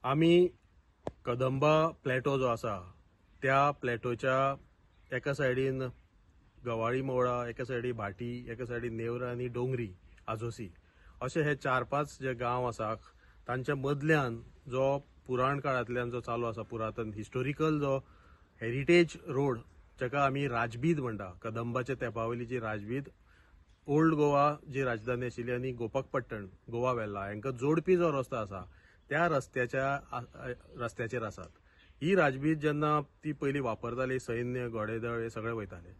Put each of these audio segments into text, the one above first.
आम्ही कदंबा प्लॅटो जो आसा त्या प्लॅटोच्या एका सायडीन गवाळी मोवळा, एका सायडीन भाटी, एका सायडीन नेवरा आनी डोंगरी आजोसी असे हे 4-5 जे गांव आसा तांच्या मदल्यान जो पुराण काळांतल्यान जो चालू आसा पुरातन हिस्टोरिकल जो हेरिटेज रोड जाका आमी राजबीद म्हणटा, कदंबाच्या तेंपावयली जी राजबीद ओल्ड गोवा जी राजधानी आशिल्ली आनी गोपाकपट्टण गोवा वेल्हा हांकां जोडपी जो रस्तो आसा त्या रस्त्याचेर आसात. ही राजबीद जेन्ना ती पयली वापरताली सैन्य घोडेदळ हे सगळे वयताले.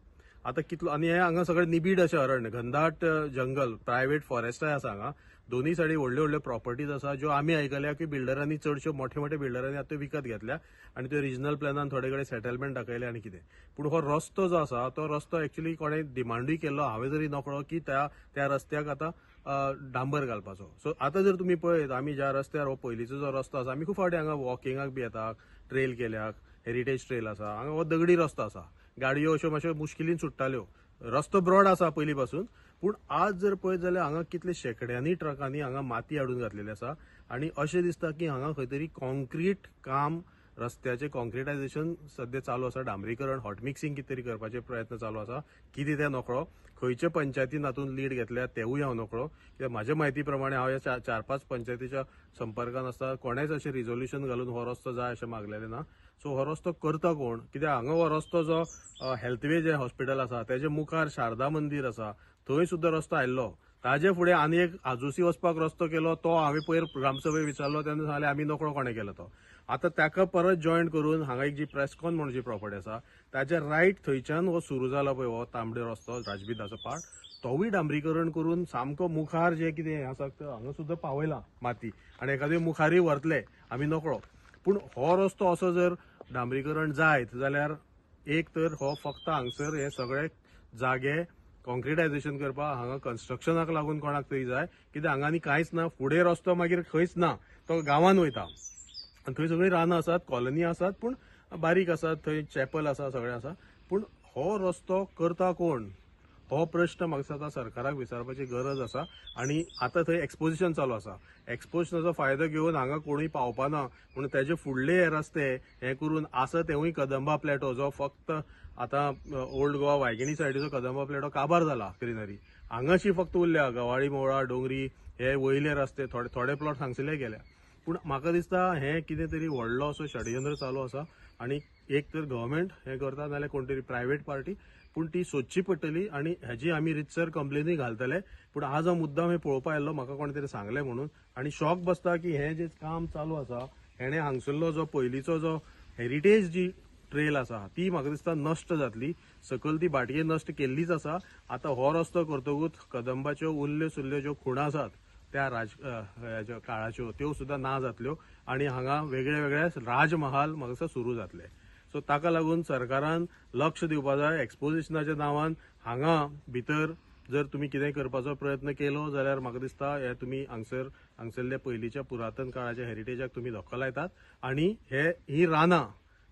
आता कितलो आनी हे हांगा सगळे निबीड अशें अरण्य घनदाट जंगल प्रायव्हेट फॉरेस्टाय आसा हांगा. दोन्ही सायडी व्हडल्यो व्हडल्यो प्रॉपर्टीज आसा ज्यो आमी आयकल्या की बिल्डरांनी चडश्यो मोठ्या मोठ्या बिल्डरांनी आतां विकत घेतल्या आनी त्यो रिजनल प्लॅनान थोडे कडेन सेटलमेंट दाखयले आनी कितें. पूण हो रस्तो जो आसा तो रस्तो एक्चुअली कोणे डिमांडूय केल्लो हांवें जरी नकळो की त्या रस्त्याक आतां डांबर घालपाचो. सो आतां जर तुमी पळयत आमी ज्या रस्त्यार हो पयलींचो जो रस्तो आसा आमी खूब फावटी हांगा वॉकिंगाक बी येतात, ट्रेल केल्याक, हेरिटेज ट्रेल आसा, हांगा हो दगडी रस्तो आसा. गाडयो अश्यो मातश्यो मुश्किलीन सुट्टाल्यो. रस्तो ब्रॉड आसा पयली पासून, पूण आज जर पळयत जाल्यार हांगा कितले शेकड्यांनी ट्रकांनी हांगा माती हाडून घातलेली आसा आनी अशें दिसता की हांगा खंय तरी कॉन्क्रीट काम रस्त्याचे कॉन्क्रिटायझेशन सध्या चालू आसा. डांबरीकरण हॉट मिक्सिंग कितें तरी करपाचे प्रयत्न चालू आसा. कितें तें नकळो. खंयचे पंचायतीन हातून लीड घेतल्या तेवूय हांव नकळो. कित्याक म्हाज्या म्हायती प्रमाणे हांव ह्या 4-5 पंचायतीच्या संपर्कान आसता. कोणेच अशें रिझोल्युशन घालून हो रस्तो जाय अशें मागलेलें ना. सो हो रस्तो करता कोण? कित्याक हांगा हो रस्तो जो हेल्थवे जे हॉस्पिटल आसा तेजे मुखार शारदा मंदिर आसा थंय सुद्धा रस्तो आयल्लो. ताजे फुडें आनी एक आजोसी वचपाक रस्तो केलो तो हांवें पयर ग्रामसभेक विचारलो तेन्ना सांगलें आमी नकळो कोणें केलो तो. आतां ताका परत जॉयन करून हांगा एक जी प्रेस्कॉन म्हणून जी प्रॉपर्टी आसा ताच्या रायट थंयच्यान हो सुरू जाला पळय हो तांबडे रस्तो राजबीदाचो पार्ट तोवूय डांबरीकरण करून सामको मुखार जे कितें आसा हांगा सुद्धा पावयला माती आनी एखादे मुखारय व्हरतले आमी नकळो. पूण हो रस्तो असो जर डांबरीकरण जायत जाल्यार एक तर हो फक्त हांगसर हे सगळे जागे कॉन्क्रिटायझेशन करपाक हांगा कन्स्ट्रक्शनाक लागून कोणाक तरी जाय. कित्याक हांगा आनी कांयच ना. फुडें रस्तो मागीर खंयच ना. तो गांवांत वयता आनी थंय सगळीं रानां आसात, कॉलनी आसात, पूण बारीक आसात, थंय चॅपल आसा, सगळें आसा. पूण हो रस्तो करता कोण हो प्रश्न म्हाका दिसता सरकाराक विचारपाची गरज आसा. आनी आतां थंय एक्सपोजिशन चालू आसा. एक्सपोजिशनाचो फायदो घेवन हांगा कोणूय पावपाना म्हणून तेजे फुडले हे रस्ते हे करून आसा तेवूय कदंबा प्लॅटो जो फक्त आतां ओल्ड गोवा वायगिणी सायडीचो कदंबा प्लॅटो काबार जाला ग्रीनरी. हांगाशी फक्त उरल्या गवाळी मोवळा डोंगरी हे वयले रस्ते थोडे प्लॉट हांगसरले गेल्या. पूण म्हाका दिसता हे कितें तरी व्हडलो असो षडयंत्र चालू आसा आनी एक तर गव्हर्मेंट हे करता नाल्यार कोण तरी प्रायव्हेट पार्टी. पूण ती सोदची पडटली आनी हेजी आमी रितसर कंप्लेनूय घालतले. पूण आज हांव मुद्दाम हे पळोवपा आयल्लो म्हाका कोणे तरी सांगलें म्हणून आनी शॉक बसता की हे जे काम चालू आसा हेणे हांगसरलो जो पयलींचो जो हेरिटेज जी ट्रेल आसा ती म्हाका दिसता नश्ट जातली. सकयल ती भाटये नश्ट केल्लीच आसा. आतां हो रस्तो करतकूच कदंबाच्यो उरल्यो सुरल्यो ज्यो खुणा आसात त्या काळाच्यो त्यो सुद्धा ना जातल्यो आनी हांगा वेगळे वेगळे राजमहाल म्हाका दिसता सुरू जातले. सो ताका लागून सरकारान लक्ष दिवपा जाय. एक्सपोजिशनाच्या नांवान हांगा भितर जर तुमी कितेंय करपाचो प्रयत्न केलो जाल्यार म्हाका दिसता हे तुमी हांगसरल्या पयलींच्या पुरातन काळाच्या हेरिटेजाक तुमी धक्को लायतात आनी ही रानां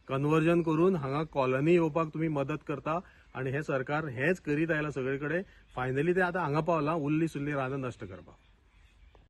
कन्वर्जन करून हांगा कॉलनी येवपाक तुमी मदत करता आनी हे सरकार हेच करीत आयला सगळे कडेन. फायनली ते आतां हांगा पावलां उरली सुरली रानां नश्ट करपाक.